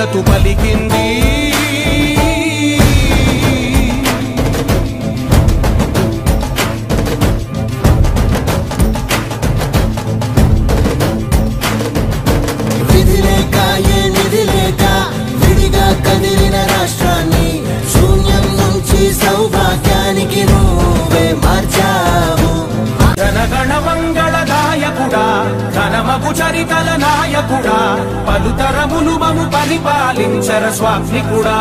మద్దతు పలికింది కదిలిన రాష్ట్రాన్ని శూన్యం నుంచి సౌభాగ్యానికి నువ్వే మార్చావు జనగణ మంగళదాయకుడా ఘనమగు చరితల నాయకుడా పలుతరములు మము పరిపాలించర స్వామికుడా